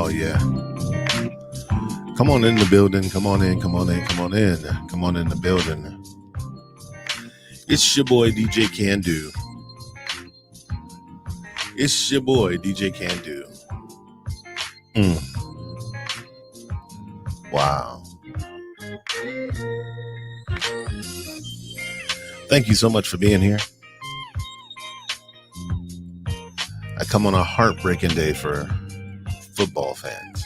Oh, yeah. Come on in the building. Come on in. Come on in. Come on in. Come on in the building. It's your boy, DJ Can Do. It's your boy, DJ Can Do. Wow. Thank you so much for being here. I come on a heartbreaking day for football fans.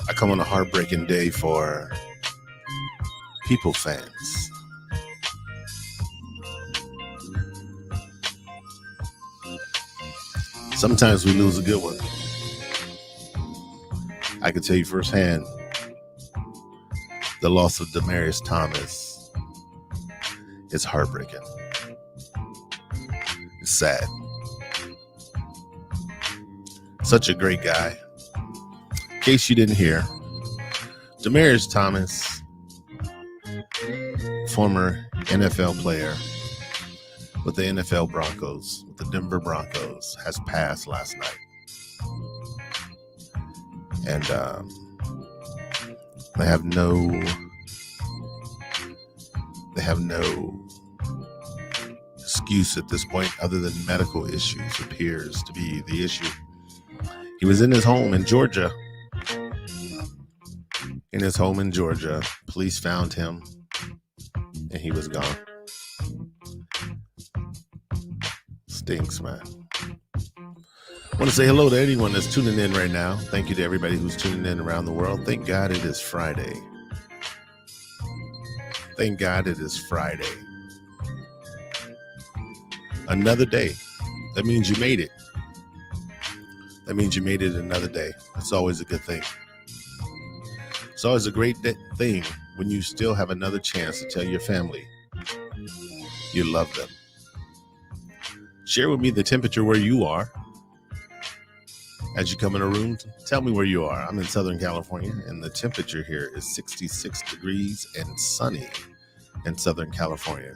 I come on a heartbreaking day for people fans. Sometimes we lose a good one. I can tell you firsthand, the loss of Demaryius Thomas is heartbreaking. It's sad. Such a great guy. In case you didn't hear, Demaryius Thomas, former NFL player with the NFL Broncos, with the Denver Broncos, has passed last night. And they have no excuse at this point other than medical issues appears to be the issue. He was in his home in Georgia. Police found him and he was gone. Stinks, man. I want to say hello to anyone that's tuning in right now. Thank you to everybody who's tuning in around the world. Thank God it is Friday. Thank God it is Friday. Another day. That means you made it. That means you made it another day. That's always a good thing. It's always a great thing when you still have another chance to tell your family you love them. Share with me the temperature where you are. As you come in a room, tell me where you are. I'm in Southern California, and the temperature here is 66 degrees and sunny in Southern California.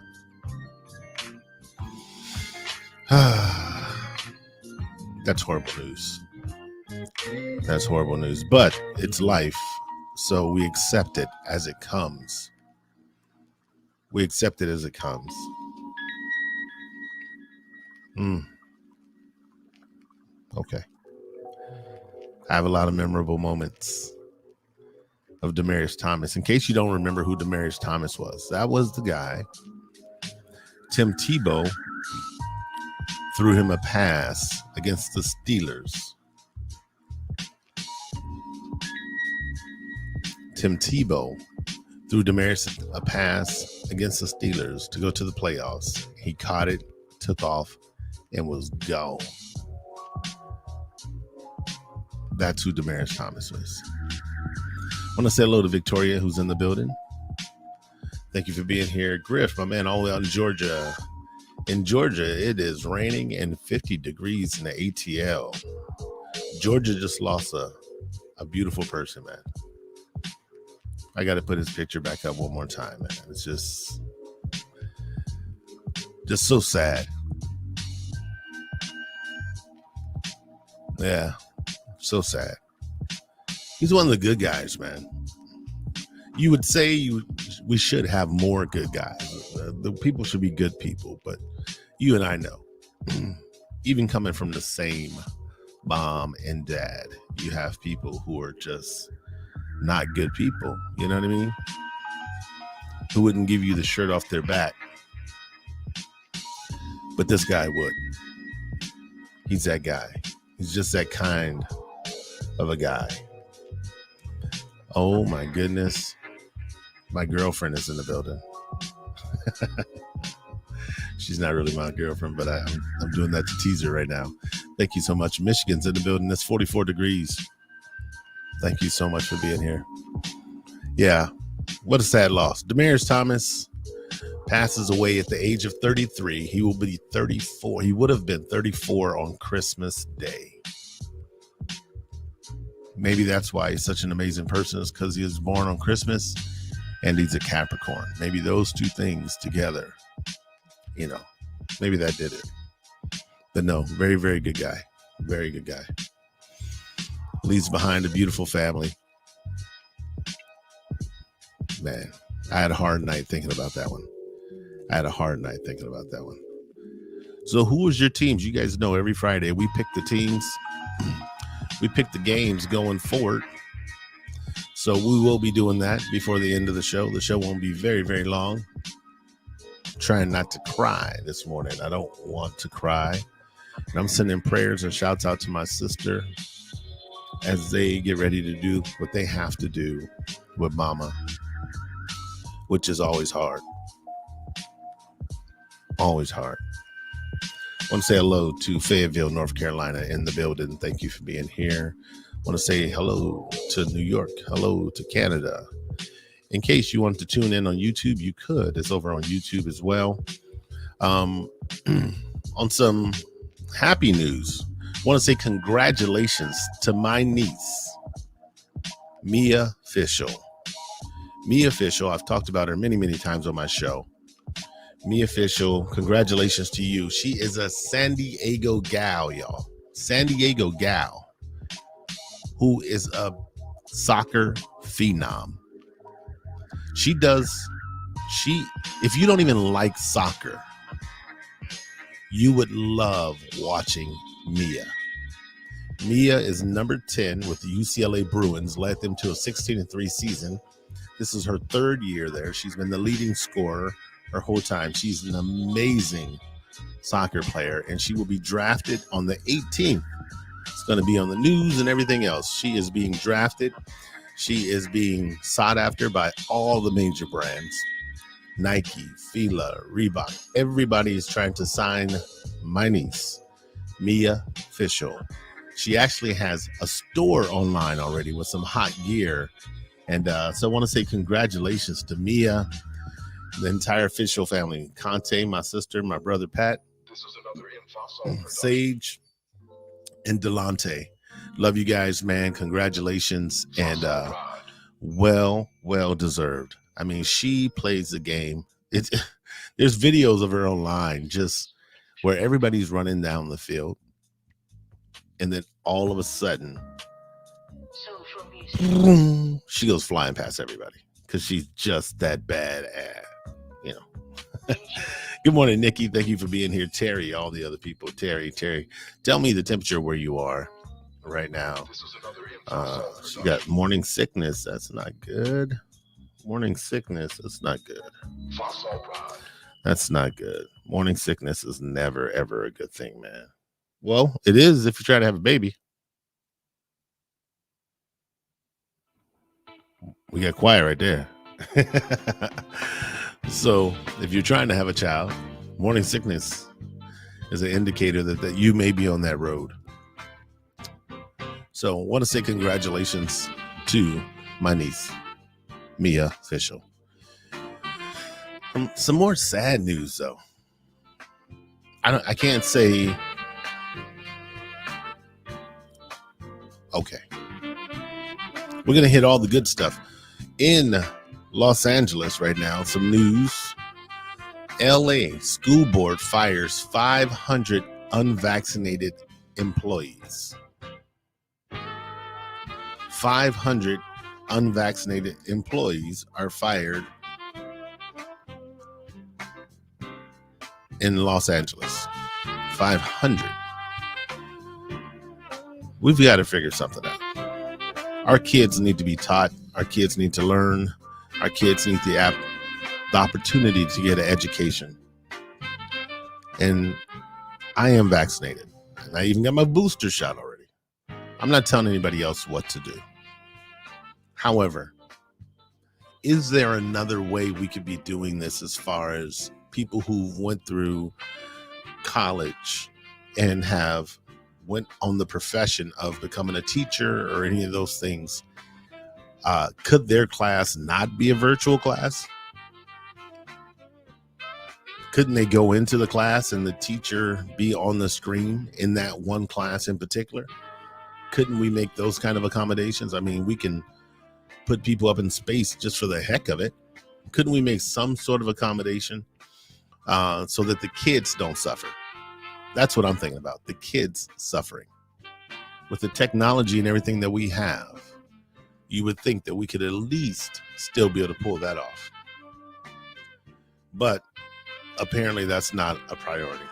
That's horrible news. That's horrible news, but it's life, so we accept it as it comes. We accept it as it comes. Okay. I have a lot of memorable moments of Demaryius Thomas. In case you don't remember who Demaryius Thomas was, that was the guy. Tim Tebow threw him a pass against the Steelers. Tim Tebow threw Demaryius a pass against the Steelers to go to the playoffs. He caught it, took off, and was gone. That's who Demaryius Thomas was. I want to say hello to Victoria, who's in the building. Thank you for being here. Griff, my man, all the way out in Georgia. In Georgia, it is raining and 50 degrees in the ATL. Georgia just lost a beautiful person, man. I got to put his picture back up one more time, man. It's just so sad. Yeah, so sad. He's one of the good guys, man. You would say we should have more good guys. The people should be good people, but you and I know, even coming from the same mom and dad, you have people who are just not good people. You know what I mean? Who wouldn't give you the shirt off their back. But this guy would. He's that guy. He's just that kind of a guy. Oh my goodness. My girlfriend is in the building. She's not really my girlfriend, but I'm doing that to tease her right now. Thank you so much. Michigan's in the building. It's 44 degrees. Thank you so much for being here. Yeah, what a sad loss. Demaryius Thomas passes away at the age of 33. He will be 34. He would have been 34 on Christmas Day. Maybe that's why he's such an amazing person, is because he was born on Christmas and he's a Capricorn. Maybe those two things together, maybe that did it. But no, very, very good guy. Very good guy. Leaves behind a beautiful family. Man, I had a hard night thinking about that one. So who was your teams? You guys know every Friday we pick the teams. We pick the games going forward. So we will be doing that before the end of the show. The show won't be very, very long. Trying not to cry this morning. I don't want to cry. And I'm sending prayers and shouts out to my sister as they get ready to do what they have to do with mama, which is always hard. Always hard. I want to say hello to Fayetteville, North Carolina in the building. Thank you for being here. I want to say hello to New York. Hello to Canada. In case you wanted to tune in on YouTube, you could. It's over on YouTube as well. On some happy news, I want to say congratulations to my niece, Mia Fishel. Mia Fishel, I've talked about her many, many times on my show. Mia Fishel, congratulations to you. She is a San Diego gal, y'all. San Diego gal who is a soccer phenom. If you don't even like soccer, you would love watching Mia. Mia is number 10 with the UCLA Bruins, led them to a 16-3 season. This is her third year there. She's been the leading scorer her whole time. She's an amazing soccer player, and she will be drafted on the 18th. It's going to be on the news and everything else. She is being drafted. She is being sought after by all the major brands. Nike, Fila, Reebok. Everybody is trying to sign my niece, Mia Fishel. She actually has a store online already with some hot gear. And so I want to say congratulations to Mia, the entire Fishel family. Conte, my sister, my brother Pat, Sage, and Delante. Love you guys, man. Congratulations. And well deserved. I mean, she plays the game. There's videos of her online just where everybody's running down the field. And then all of a sudden, she goes flying past everybody because she's just that bad at, Good morning, Nikki. Thank you for being here. Terry, all the other people. Terry, tell me the temperature where you are right now. She got morning sickness. That's not good. Morning sickness. That's not good. That's not good. Morning sickness is never, ever a good thing, man. Well, it is if you try to have a baby. We got quiet right there. So if you're trying to have a child, morning sickness is an indicator that you may be on that road. So I want to say congratulations to my niece, Mia Fishel. Some more sad news, though. I can't say. Okay. We're going to hit all the good stuff. In Los Angeles right now, some news. LA school board fires 500 unvaccinated employees. 500 unvaccinated employees are fired in Los Angeles. 500. We've got to figure something out. Our kids need to be taught. Our kids need to learn. Our kids need the opportunity to get an education. And I am vaccinated. And I even got my booster shot already. I'm not telling anybody else what to do. However, is there another way we could be doing this as far as people who went through college and have went on the profession of becoming a teacher or any of those things, could their class not be a virtual class? Couldn't they go into the class and the teacher be on the screen in that one class in particular? Couldn't we make those kind of accommodations? I mean, we can put people up in space just for the heck of it. Couldn't we make some sort of accommodation so that the kids don't suffer? That's what I'm thinking about, the kids suffering. With the technology and everything that we have, you would think that we could at least still be able to pull that off. But apparently that's not a priority.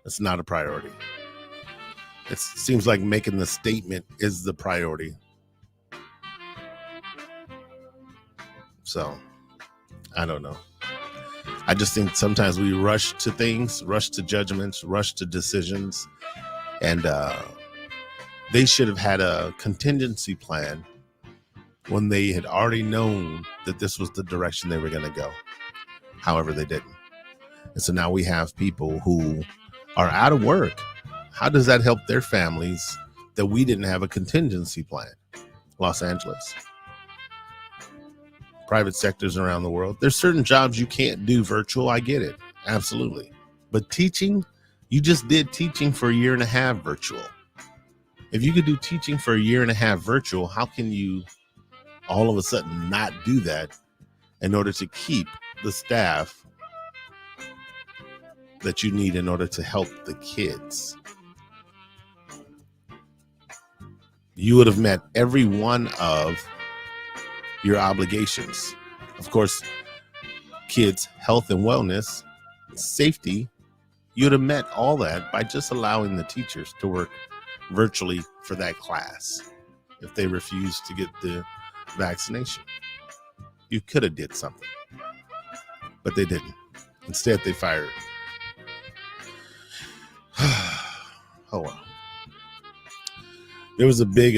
It's not a priority. It seems like making the statement is the priority. So, I don't know. I just think sometimes we rush to things, rush to judgments, rush to decisions, and they should have had a contingency plan when they had already known that this was the direction they were going to go. However, they didn't. And so now we have people who are out of work. How does that help their families that we didn't have a contingency plan? Los Angeles. Private sectors around the world. There's certain jobs you can't do virtual. I get it. Absolutely. But teaching, you just did teaching for a year and a half virtual. If you could do teaching for a year and a half virtual, how can you all of a sudden not do that in order to keep the staff that you need in order to help the kids? You would have met every one of your obligations. Of course, kids' health and wellness, safety, you would have met all that by just allowing the teachers to work virtually for that class if they refused to get the vaccination. You could have did something, but they didn't. Instead, they fired. Oh, well. There was a big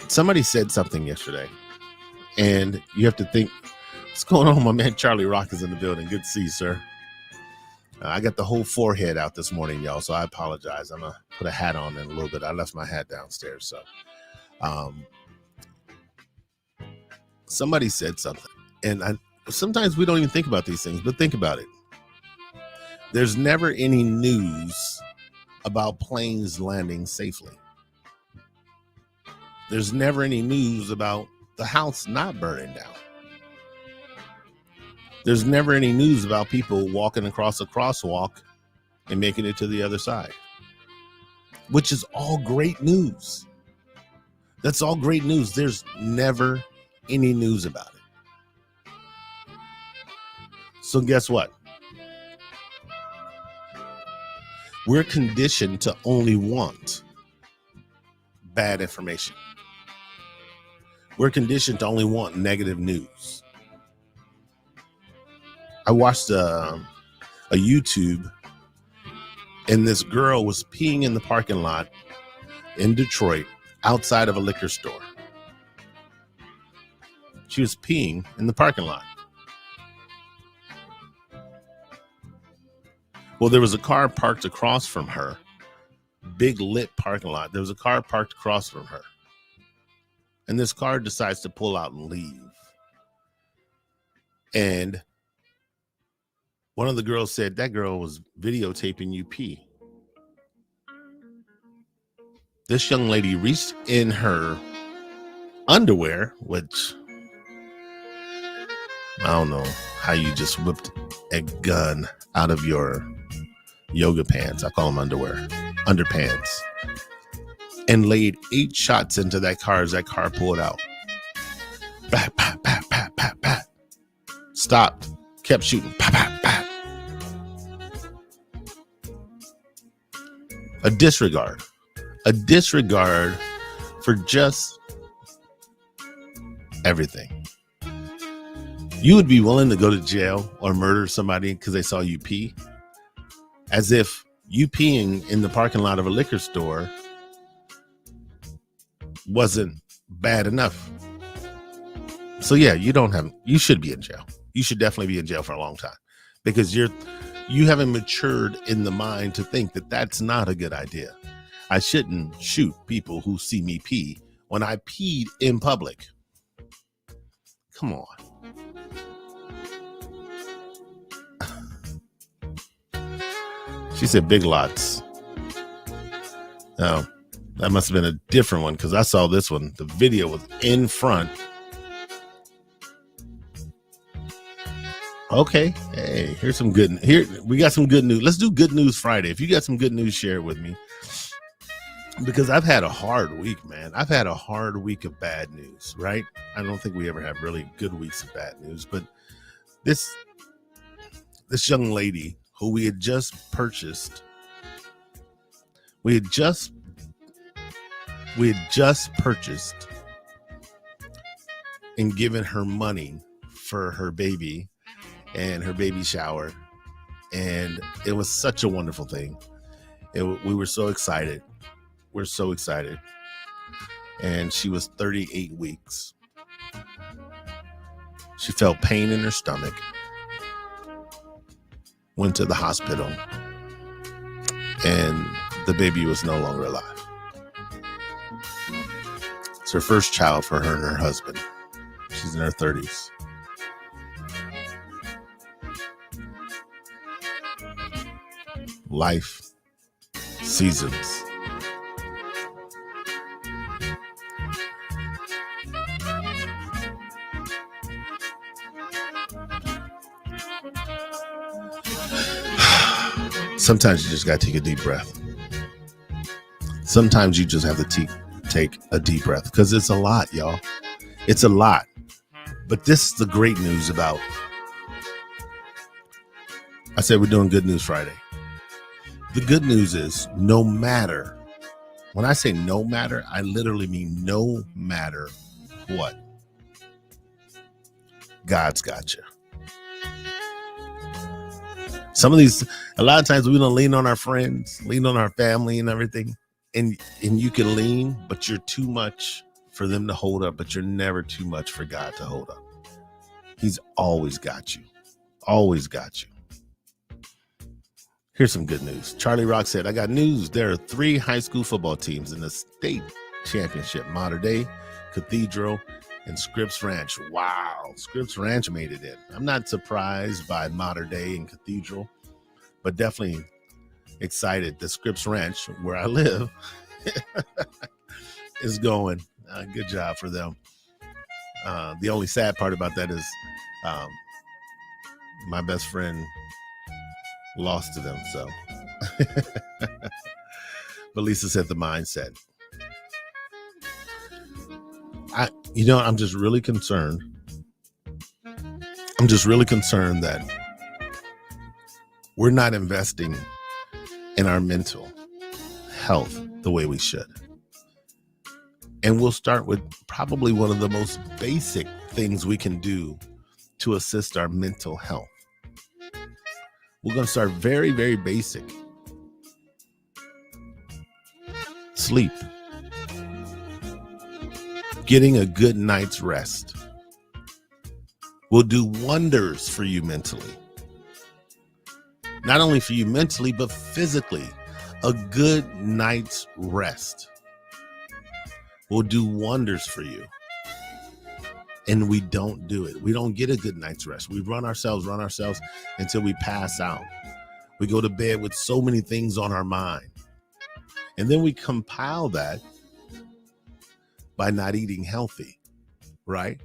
somebody said something yesterday, and you have to think, what's going on? My man Charlie Rock is in the building. Good to see you, sir. I got the whole forehead out this morning, y'all, so I apologize. I'm gonna put a hat on in a little bit. I left my hat downstairs. So somebody said something, and sometimes we don't even think about these things, but think about it. There's never any news about planes landing safely. There's never any news about the house not burning down. There's never any news about people walking across a crosswalk and making it to the other side, which is all great news. That's all great news. There's never any news about it. So guess what? We're conditioned to only want bad information. We're conditioned to only want negative news. I watched a YouTube, and this girl was peeing in the parking lot in Detroit outside of a liquor store. She was peeing in the parking lot. Well, there was a car parked across from her. Big lit parking lot. There was a car parked across from her. And this car decides to pull out and leave. And one of the girls said that girl was videotaping you pee. This young lady reached in her underwear, which I don't know how you just whipped a gun out of your yoga pants. I call them underpants. And laid 8 shots into that car as that car pulled out. Bat, bat, bat, bat, bat, bat. Stopped. Kept shooting. Bat, bat, bat. A disregard for just everything. You would be willing to go to jail or murder somebody because they saw you pee, as if you peeing in the parking lot of a liquor store wasn't bad enough. So yeah, you should be in jail. You should definitely be in jail for a long time because you haven't matured in the mind to think that that's not a good idea. I shouldn't shoot people who see me pee when I peed in public. Come on. She said Big Lots. Oh, that must have been a different one because I saw this one. The video was in front. Okay. Hey, here's some good. Here we got some good news. Let's do Good News Friday. If you got some good news, share it with me. Because I've had a hard week, man. I've had a hard week of bad news, right? I don't think we ever have really good weeks of bad news, but this young lady who we had just purchased, we had just purchased and given her money for her baby and her baby shower, and it was such a wonderful thing. We were so excited. We're so excited. And she was 38 weeks. She felt pain in her stomach. Went to the hospital. And the baby was no longer alive. It's her first child for her and her husband. She's in her 30s. Life, seasons. Sometimes you just got to take a deep breath. Sometimes you just have to take a deep breath because it's a lot, y'all. It's a lot. But this is the great news about. I said we're doing Good News Friday. The good news is no matter. When I say no matter, I literally mean no matter what. God's got you. A lot of times we don't lean on our friends, lean on our family and everything. And you can lean, but you're too much for them to hold up, but you're never too much for God to hold up. He's always got you. Always got you. Here's some good news. Charlie Rock said, I got news. There are 3 high school football teams in the state championship. Mater Dei, Cathedral, and Scripps Ranch. Wow. Scripps Ranch made it in. I'm not surprised by Mater Dei and Cathedral, but definitely excited that Scripps Ranch, where I live, is going. Good job for them. The only sad part about that is my best friend lost to them. So, but Lisa said the mindset. I'm just really concerned. That we're not investing in our mental health the way we should. And we'll start with probably one of the most basic things we can do to assist our mental health. We're going to start very, very basic. Sleep. Getting a good night's rest will do wonders for you mentally. Not only for you mentally, but physically. A good night's rest will do wonders for you. And we don't do it. We don't get a good night's rest. We run ourselves until we pass out. We go to bed with so many things on our mind. And then we compile that by not eating healthy, right?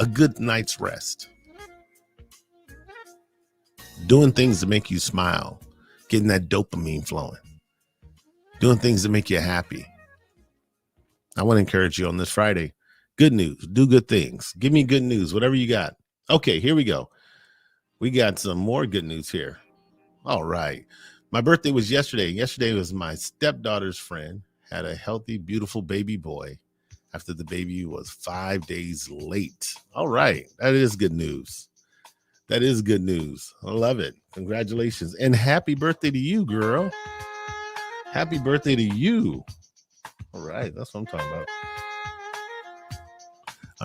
A good night's rest. Doing things to make you smile. Getting that dopamine flowing. Doing things that make you happy. I want to encourage you on this Friday. Good news. Do good things. Give me good news. Whatever you got. Okay, here we go. We got some more good news here. All right. My birthday was yesterday. Yesterday was my stepdaughter's friend. Had a healthy, beautiful baby boy after the baby was 5 days late. All right. That is good news. That is good news. I love it. Congratulations. And happy birthday to you, girl. Happy birthday to you. All right. That's what I'm talking about.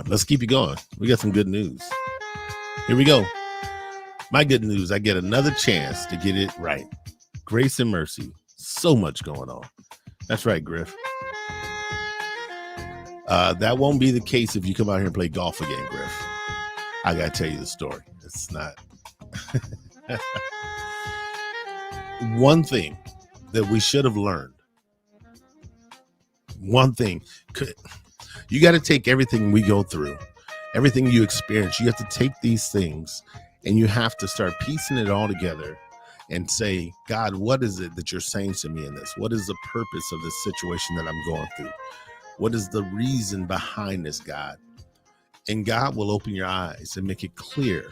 Let's keep it going. We got some good news. Here we go. My good news, I get another chance to get it right. Grace and mercy. So much going on. That's right, Griff. That won't be the case if you come out here and play golf again, Griff. I got to tell you the story. It's not. One thing that we should have learned. One thing. You got to take everything we go through, everything you experience. You have to take these things and you have to start piecing it all together and say, God, what is it that you're saying to me in this? What is the purpose of this situation that I'm going through? What is the reason behind this, God? And God will open your eyes and make it clear.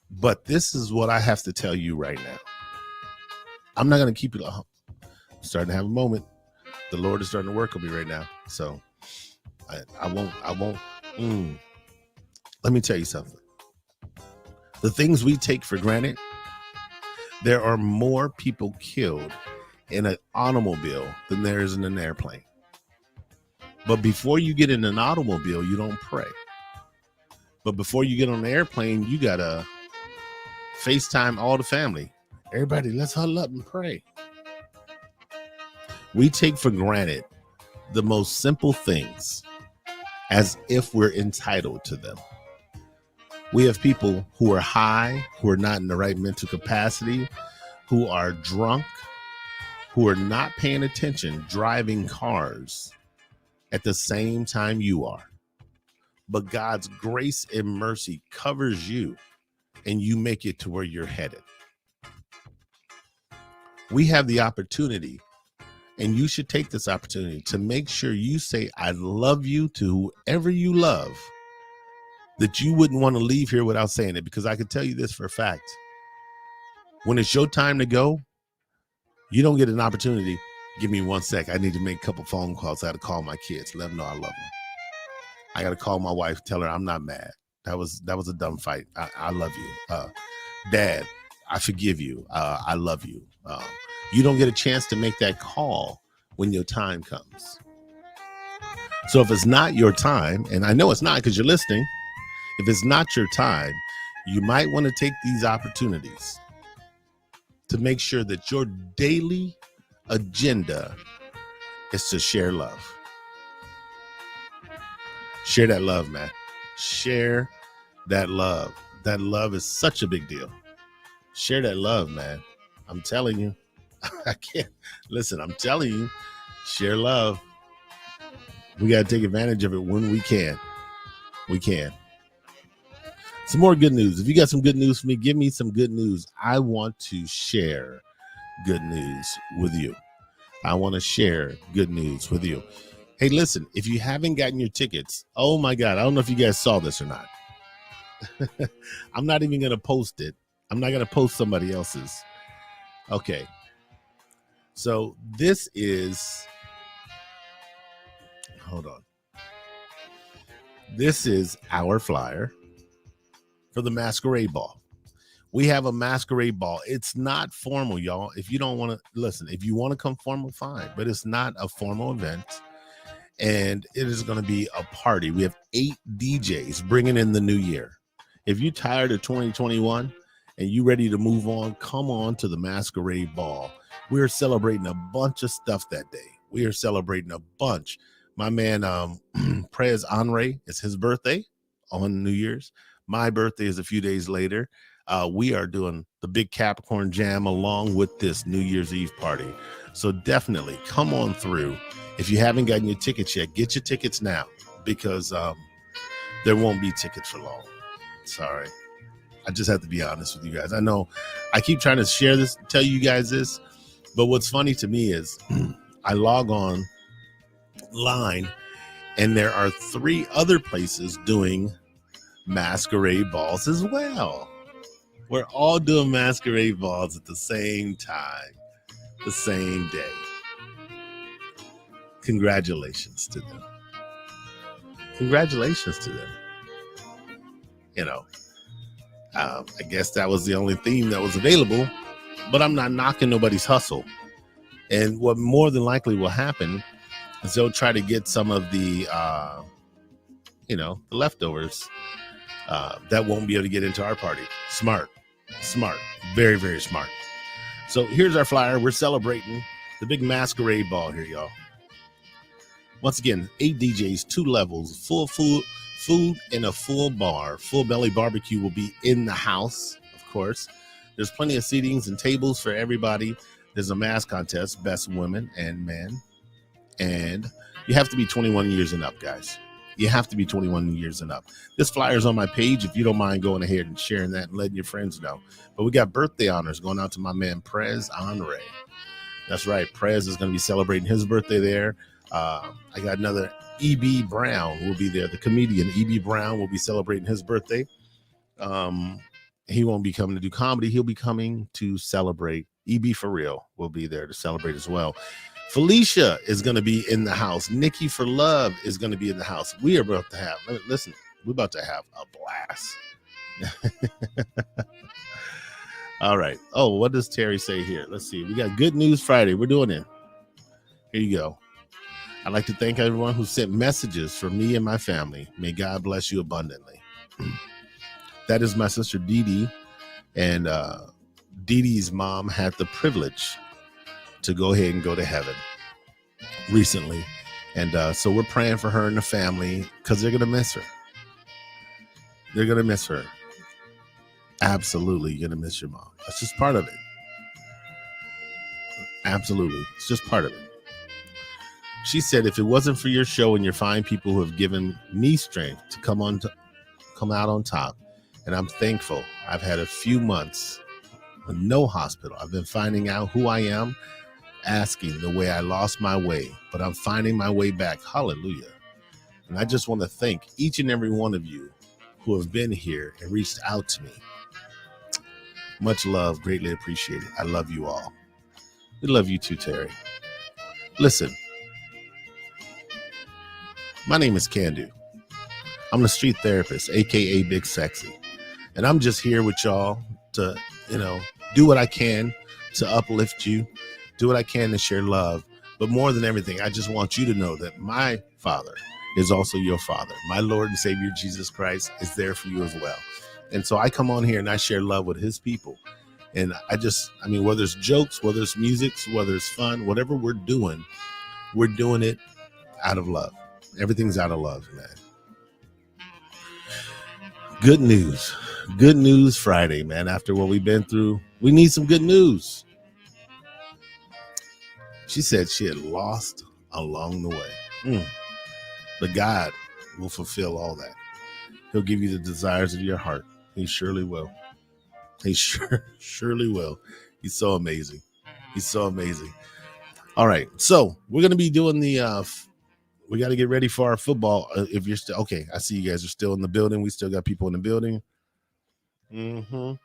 But this is what I have to tell you right now. I'm not going to keep it up. I'm starting to have a moment. The Lord is starting to work on me right now. So I won't. Let me tell you something. The things we take for granted, there are more people killed in an automobile than there is in an airplane. But before you get in an automobile, you don't pray. But before you get on the airplane, you got to FaceTime all the family. Everybody, let's huddle up and pray. We take for granted the most simple things as if we're entitled to them. We have people who are high, who are not in the right mental capacity, who are drunk, who are not paying attention, driving cars at the same time you are. But God's grace and mercy covers you and you make it to where you're headed. We have the opportunity, and you should take this opportunity to make sure you say, I love you to whoever you love, that you wouldn't want to leave here without saying it. Because I can tell you this for a fact. When it's your time to go, you don't get an opportunity. Give me 1 sec. I need to make a couple phone calls. I got to call my kids, let them know I love them. I got to call my wife, tell her I'm not mad. That was a dumb fight. I love you. Dad, I forgive you. I love you. You don't get a chance to make that call when your time comes. So if it's not your time, and I know it's not because you're listening, if it's not your time, you might want to take these opportunities to make sure that your daily agenda is to share love. Share that love, man. Share that love. That love is such a big deal. Share that love, man. I'm telling you. I can't. Listen, I'm telling you. Share love. We got to take advantage of it when we can. We can. Some more good news. If you got some good news for me, give me some good news. I want to share good news with you. I want to share good news with you. Hey, listen, if you haven't gotten your tickets, oh my God, I don't know if you guys saw this or not. I'm not even going to post it. I'm not going to post somebody else's. Okay. So this is, hold on. This is our flyer for the masquerade ball. We have a masquerade ball. It's not formal, y'all. If you don't want to listen, if you want to come formal, fine, but it's not a formal event. And it is going to be a party. We have 8 DJs bringing in the new year. If you're tired of 2021 and you ready to move on, come on to the masquerade ball. We're celebrating a bunch of stuff that day. We are celebrating a bunch. My man, Prez Henri, it's his birthday on New Year's. My birthday is a few days later. We are doing the big Capricorn Jam along with this New Year's Eve party. So definitely come on through. If you haven't gotten your tickets yet, get your tickets now because there won't be tickets for long. Sorry. I just have to be honest with you guys. I know I keep trying to share this, tell you guys this, but what's funny to me is I log on line and there are 3 other places doing masquerade balls as well. We're all doing masquerade balls at the same time, the same day. Congratulations to them. Congratulations to them. You know, I guess that was the only theme that was available, but I'm not knocking nobody's hustle. And what more than likely will happen is they'll try to get some of the the leftovers that won't be able to get into our party. Smart, very, very smart. So here's our flyer. We're celebrating the big masquerade ball here, y'all. Once again, 8 DJs, 2 levels, full food in a full bar. Full belly barbecue will be in the house, of course. There's plenty of seatings and tables for everybody. There's a mask contest, best women and men. And you have to be 21 years and up, guys. You have to be 21 years and up. This flyer's on my page. If you don't mind going ahead and sharing that and letting your friends know. But we got birthday honors going out to my man, Prez Honore. That's right. Prez is going to be celebrating his birthday there. I got another E.B. Brown will be there. The comedian E.B. Brown will be celebrating his birthday. He won't be coming to do comedy. He'll be coming to celebrate. E.B. for real will be there to celebrate as well. Felicia is going to be in the house. Nikki for Love is going to be in the house. We are about to have, listen, we're about to have a blast. All right. Oh, what does Terry say here? Let's see. We got Good News Friday. We're doing it. Here you go. I'd like to thank everyone who sent messages for me and my family. May God bless you abundantly. That is my sister Dee Dee. And Dee Dee's mom had the privilege to go ahead and go to heaven recently. And so we're praying for her and the family because they're going to miss her. They're going to miss her. Absolutely. You're going to miss your mom. That's just part of it. Absolutely. It's just part of it. She said, if it wasn't for your show and your fine people who have given me strength to come out on top, and I'm thankful. I've had a few months with no hospital. I've been finding out who I am, asking the way I lost my way, but I'm finding my way back. Hallelujah. And I just want to thank each and every one of you who have been here and reached out to me. Much love, greatly appreciated. I love you all. We love you too, Terry. Listen, my name is Candu. I'm the street therapist, aka Big Sexy. And I'm just here with y'all to, do what I can to uplift you, do what I can to share love. But more than everything, I just want you to know that my Father is also your Father. My Lord and Savior, Jesus Christ, is there for you as well. And so I come on here and I share love with his people. And whether it's jokes, whether it's music, whether it's fun, whatever we're doing it out of love. Everything's out of love, man. Good news Friday, man. After what we've been through, we need some good news. She said she had lost along the way. But God will fulfill all that. He'll give you the desires of your heart. He surely will. He surely will. He's so amazing. He's so amazing. All right. So we're going to be doing we got to get ready for our football. If you're still, okay, I see you guys are still in the building. We still got people in the building. Don't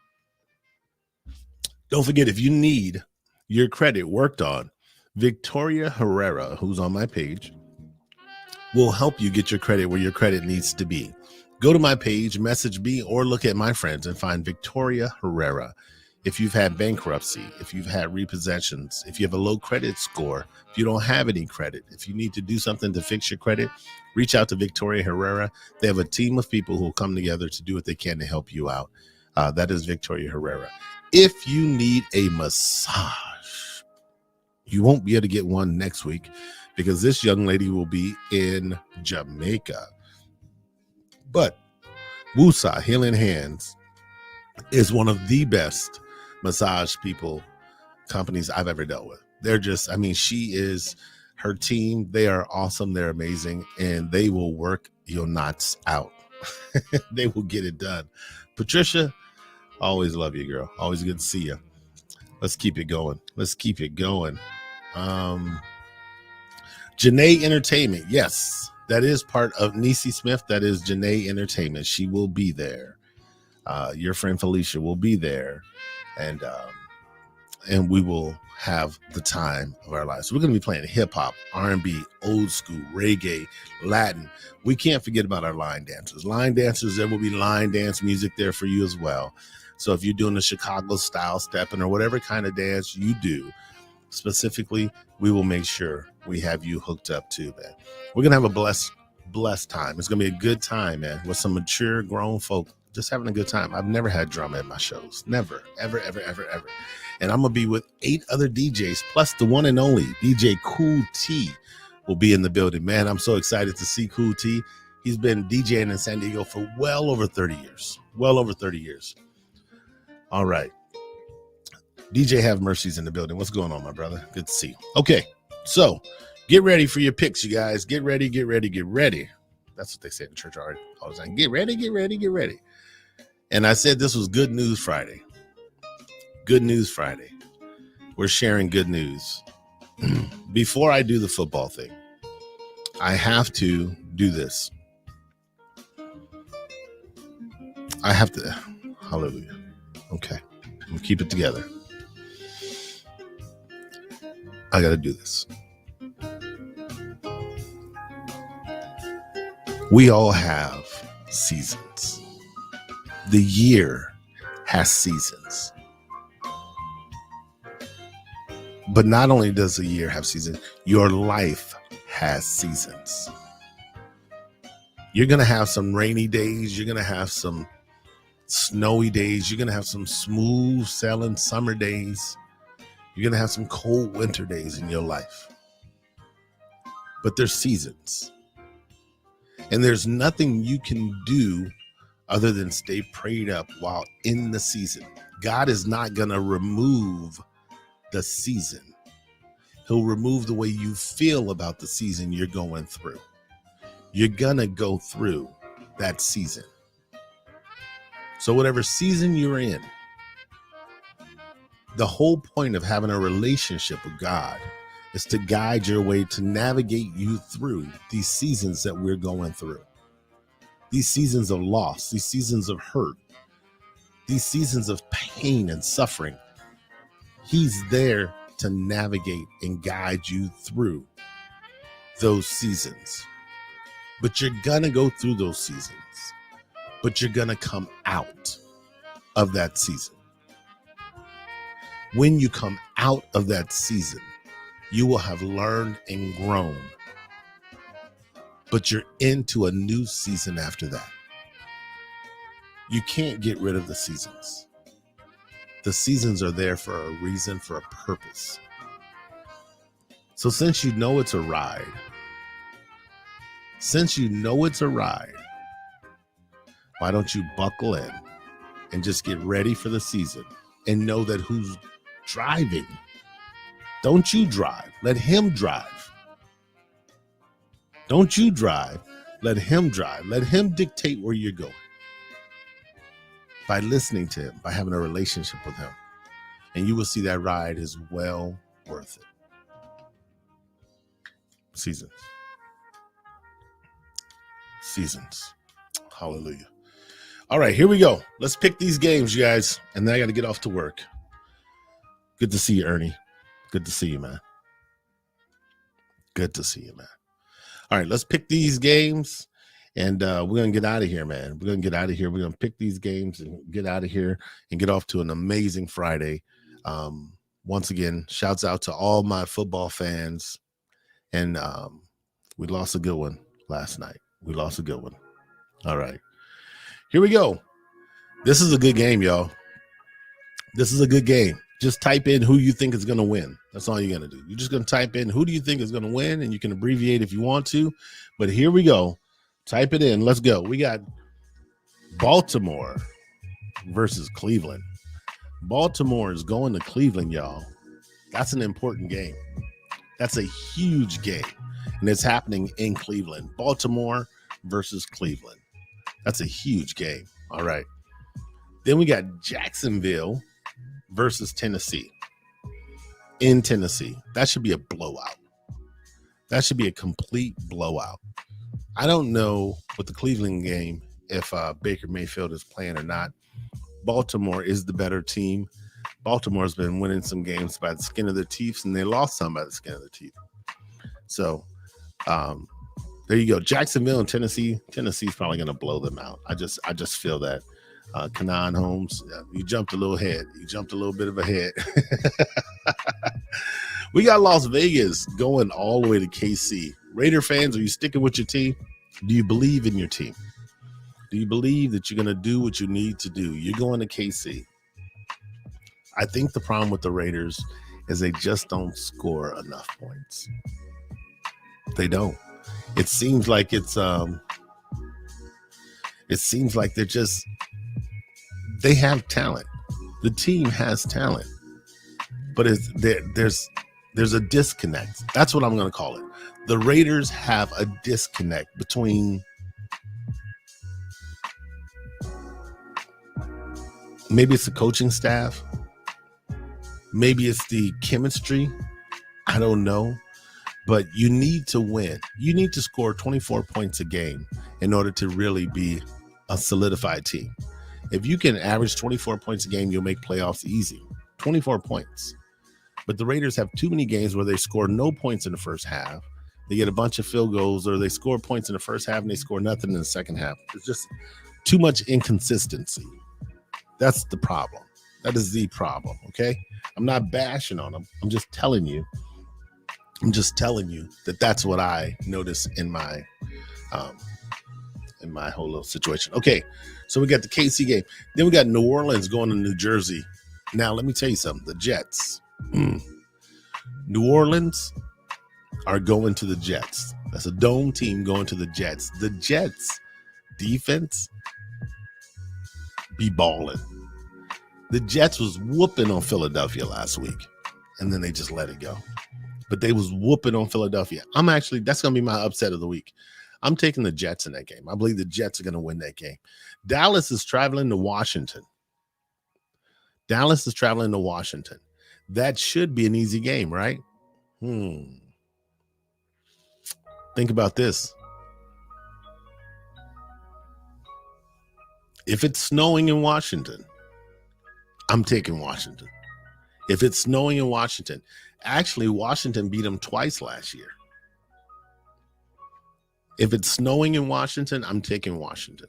forget, if you need your credit worked on, Victoria Herrera, who's on my page, will help you get your credit where your credit needs to be. Go to my page, message me, or look at my friends and find Victoria Herrera. If you've had bankruptcy, if you've had repossessions, if you have a low credit score, if you don't have any credit, if you need to do something to fix your credit, reach out to Victoria Herrera. They have a team of people who will come together to do what they can to help you out. That is Victoria Herrera. If you need a massage, you won't be able to get one next week because this young lady will be in Jamaica. But Wusa Healing Hands is one of the best massage companies I've ever dealt with. They're just, her team, they are awesome. They're amazing. And they will work your knots out. They will get it done. Patricia, always love you, girl. Always good to see you. Let's keep it going. Janae Entertainment. Yes, that is part of Niecy Smith. That is Janae Entertainment. She will be there. Your friend Felicia will be there. And we will have the time of our lives. So we're going to be playing hip hop, R&B, old school, reggae, Latin. We can't forget about our line dancers. There will be line dance music there for you as well. So if you're doing the Chicago style stepping or whatever kind of dance you do, specifically, we will make sure we have you hooked up too, man. We're going to have a blessed blessed time. It's going to be a good time, man, with some mature, grown folk just having a good time. I've never had drama at my shows. Never, ever, ever, ever, ever. And I'm going to be with 8 other DJs, plus the one and only DJ Cool T will be in the building. Man, I'm so excited to see Cool T. He's been DJing in San Diego for well over 30 years. Well over 30 years. All right. DJ Have Mercy's in the building. What's going on, my brother? Good to see you. Okay, so get ready for your picks, you guys. Get ready, get ready, get ready. That's what they say in church all the time. Get ready, get ready, get ready. And I said this was Good News Friday. Good News Friday. We're sharing good news. Before I do the football thing, I have to do this. I have to. Hallelujah. Okay. I'm going to keep it together. I got to do this. We all have seasons. The year has seasons. But not only does the year have seasons, your life has seasons. You're going to have some rainy days. You're going to have some snowy days. You're going to have some smooth sailing summer days. You're going to have some cold winter days in your life. But there's seasons. And there's nothing you can do other than stay prayed up while in the season. God is not going to remove the season. He'll remove the way you feel about the season you're going through. You're going to go through that season. So whatever season you're in, the whole point of having a relationship with God is to guide your way, to navigate you through these seasons that we're going through. These seasons of loss, these seasons of hurt, these seasons of pain and suffering. He's there to navigate and guide you through those seasons. But you're going to go through those seasons. But you're going to come out of that season. When you come out of that season, you will have learned and grown. But you're into a new season after that. You can't get rid of the seasons. The seasons are there for a reason, for a purpose. So since you know it's a ride, why don't you buckle in and just get ready for the season and know that who's driving? Don't you drive. Let him drive. Don't you drive. Let him drive. Let him dictate where you're going. By listening to him, by having a relationship with him. And you will see that ride is well worth it. Seasons. Hallelujah. All right, here we go. Let's pick these games, you guys. And then I got to get off to work. Good to see you, Ernie. Good to see you, man. Good to see you, man. All right, let's pick these games. And we're going to get out of here, man. We're going to get out of here. We're going to pick these games and get out of here and get off to an amazing Friday. Once again, shouts out to all my football fans. And we lost a good one last night. We lost a good one. All right. Here we go. This is a good game, y'all. This is a good game. Just type in who you think is going to win. That's all you're going to do. You're just going to type in who do you think is going to win, and you can abbreviate if you want to. But here we go. Type it in. Let's go. We got Baltimore versus Cleveland. Baltimore is going to Cleveland, y'all. That's an important game. That's a huge game. And it's happening in Cleveland. Baltimore versus Cleveland. That's a huge game. All right. Then we got Jacksonville versus Tennessee. In Tennessee. That should be a blowout. That should be a complete blowout. I don't know with the Cleveland game if Baker Mayfield is playing or not. Baltimore is the better team. Baltimore's been winning some games by the skin of their teeth, and they lost some by the skin of their teeth. So there you go. Jacksonville and Tennessee. Tennessee's probably going to blow them out. I just feel that. Kanan Holmes, you jumped a little ahead. You jumped a little bit of ahead. We got Las Vegas going all the way to KC. Raider fans, are you sticking with your team? Do you believe in your team? Do you believe that you're going to do what you need to do? You're going to KC. I think the problem with the Raiders is they just don't score enough points. They don't. It seems like they're just, they have talent. The team has talent, but there's a disconnect. That's what I'm going to call it. The Raiders have a disconnect between, maybe it's the coaching staff, maybe it's the chemistry. I don't know, but you need to win. You need to score 24 points a game in order to really be a solidified team. If you can average 24 points a game, you'll make playoffs easy. 24 points. But the Raiders have too many games where they score no points in the first half. They get a bunch of field goals, or they score points in the first half and they score nothing in the second half. It's just too much inconsistency. That's the problem. That is the problem, okay? I'm not bashing on them. I'm just telling you that that's what I notice in my whole little situation. Okay, so we got the KC game. Then we got New Orleans going to New Jersey. Now, let me tell you something. The Jets. New Orleans are going to the Jets. That's a dome team going to the Jets. The Jets defense be balling. The Jets was whooping on Philadelphia last week, and then they just let it go. But they was whooping on Philadelphia. That's going to be my upset of the week. I'm taking the Jets in that game. I believe the Jets are going to win that game. Dallas is traveling to Washington. That should be an easy game, right? Think about this. If it's snowing in Washington, I'm taking Washington. If it's snowing in Washington, actually, Washington beat them twice last year. If it's snowing in Washington, I'm taking Washington.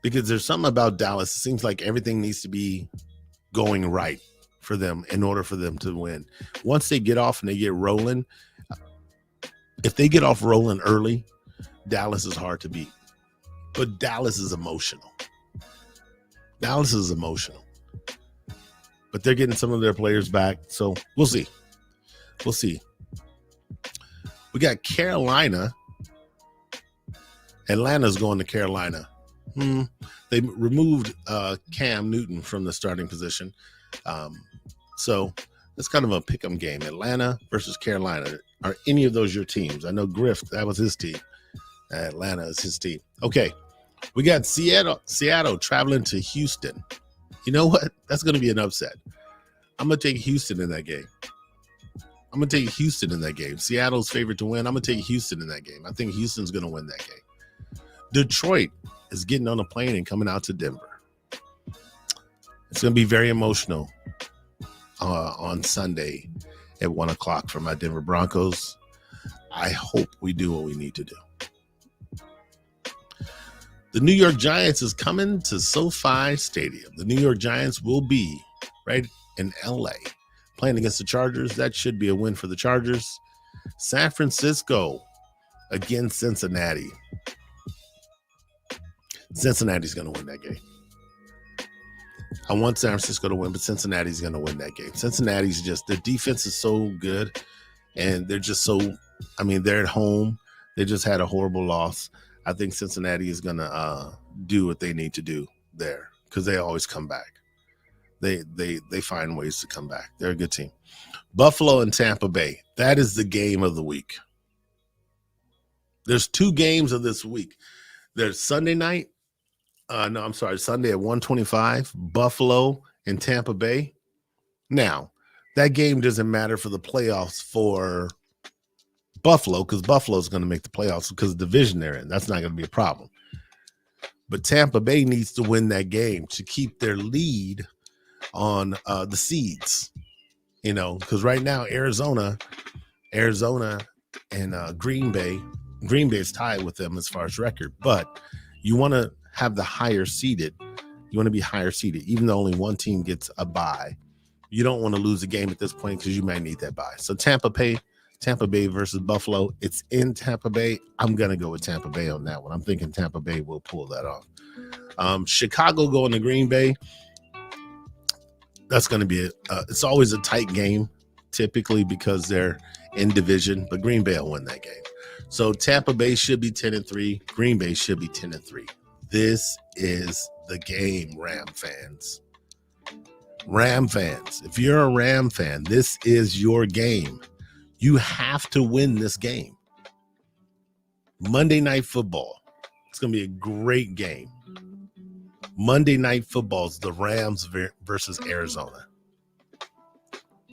Because there's something about Dallas. It seems like everything needs to be going right for them in order for them to win. Once they get off and they get rolling, if they get off rolling early, Dallas is hard to beat. But Dallas is emotional. But they're getting some of their players back. So we'll see. We got Carolina. Atlanta's going to Carolina. They removed Cam Newton from the starting position. So it's kind of a pick-em game. Atlanta versus Carolina. Are any of those your teams? I know Griff, that was his team. Atlanta is his team. Okay. We got Seattle traveling to Houston. You know what? That's going to be an upset. I'm going to take Houston in that game. Seattle's favorite to win. I'm going to take Houston in that game. I think Houston's going to win that game. Detroit is getting on a plane and coming out to Denver. It's going to be very emotional on Sunday at 1:00 for my Denver Broncos. I hope we do what we need to do. The New York Giants is coming to SoFi Stadium. The New York Giants will be right in LA playing against the Chargers. That should be a win for the Chargers. San Francisco against Cincinnati. Cincinnati's going to win that game. I want San Francisco to win, but Cincinnati's going to win that game. Cincinnati's just, their defense is so good, and they're just so, they're at home. They just had a horrible loss. I think Cincinnati is going to do what they need to do there because they always come back. They find ways to come back. They're a good team. Buffalo and Tampa Bay. That is the game of the week. There's two games of this week. There's Sunday night. Sunday at 1:25, Buffalo and Tampa Bay. Now, that game doesn't matter for the playoffs for Buffalo because Buffalo is going to make the playoffs because of the division they're in. That's not going to be a problem. But Tampa Bay needs to win that game to keep their lead on the seeds, because right now Arizona and Green Bay is tied with them as far as record, but you want to have the higher seeded. You want to be higher seeded, even though only one team gets a bye. You don't want to lose a game at this point because you might need that bye. So Tampa Bay Tampa Bay versus Buffalo. It's in Tampa Bay. I'm going to go with Tampa Bay on that one. I'm thinking Tampa Bay will pull that off. Chicago going to Green Bay. That's going to be it's always a tight game, typically because they're in division, but Green Bay will win that game. So Tampa Bay should be 10-3. Green Bay should be 10-3. This is the game, Ram fans. Ram fans, if you're a Ram fan, this is your game. You have to win this game. Monday Night Football. It's going to be a great game. Monday Night Football is the Rams versus Arizona.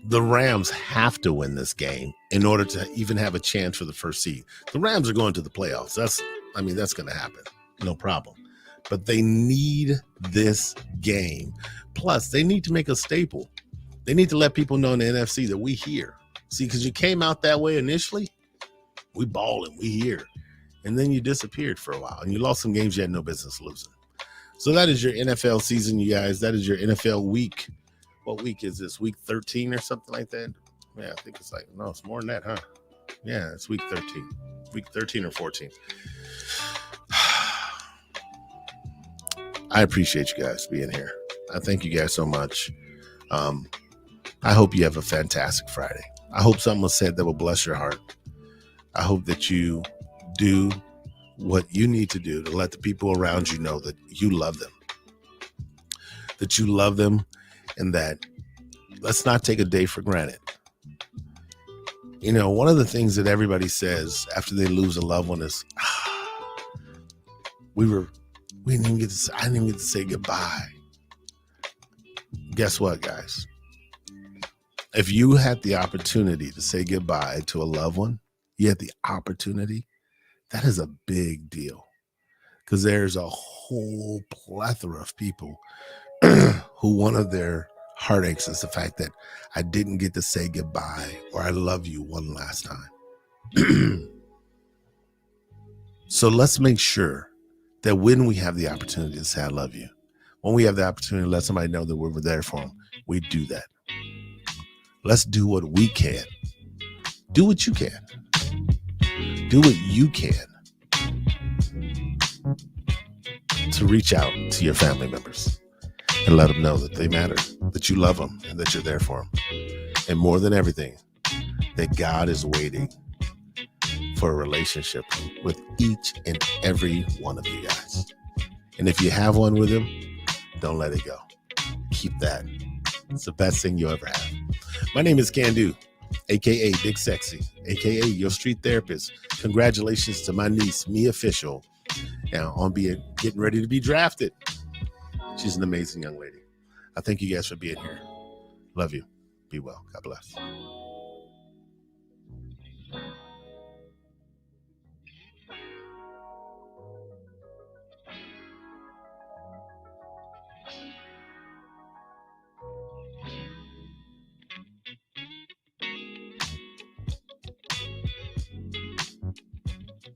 The Rams have to win this game in order to even have a chance for the first seed. The Rams are going to the playoffs. That's going to happen. No problem. But they need this game. Plus, they need to make a staple. They need to let people know in the NFC that we here. See, because you came out that way initially, we balling, we here. And then you disappeared for a while, and you lost some games you had no business losing. So that is your NFL season, you guys. That is your NFL week. What week is this? Week 13 or something like that? Yeah, I think it's no, it's more than that, huh? Yeah, it's week 13. Week 13 or 14. I appreciate you guys being here. I thank you guys so much. I hope you have a fantastic Friday. I hope something was said that will bless your heart. I hope that you do what you need to do to let the people around you know that you love them. That you love them, and that let's not take a day for granted. You know, one of the things that everybody says after they lose a loved one is, I didn't even get to say goodbye. Guess what, guys? If you had the opportunity to say goodbye to a loved one, you had the opportunity, that is a big deal. Because there's a whole plethora of people who one of their heartaches is the fact that I didn't get to say goodbye or I love you one last time. So let's make sure that when we have the opportunity to say I love you, when we have the opportunity to let somebody know that we're there for them, we do that. Let's do what we can. Do what you can. Do what you can to reach out to your family members and let them know that they matter, that you love them, and that you're there for them. And more than everything, that God is waiting for a relationship with each and every one of you guys. And if you have one with him, don't let it go. Keep that. It's the best thing you'll ever have. My name is Can-Do, a.k.a. Big Sexy, a.k.a. your street therapist. Congratulations to my niece, Me Official, now on getting ready to be drafted. She's an amazing young lady. I thank you guys for being here. Love you. Be well. God bless.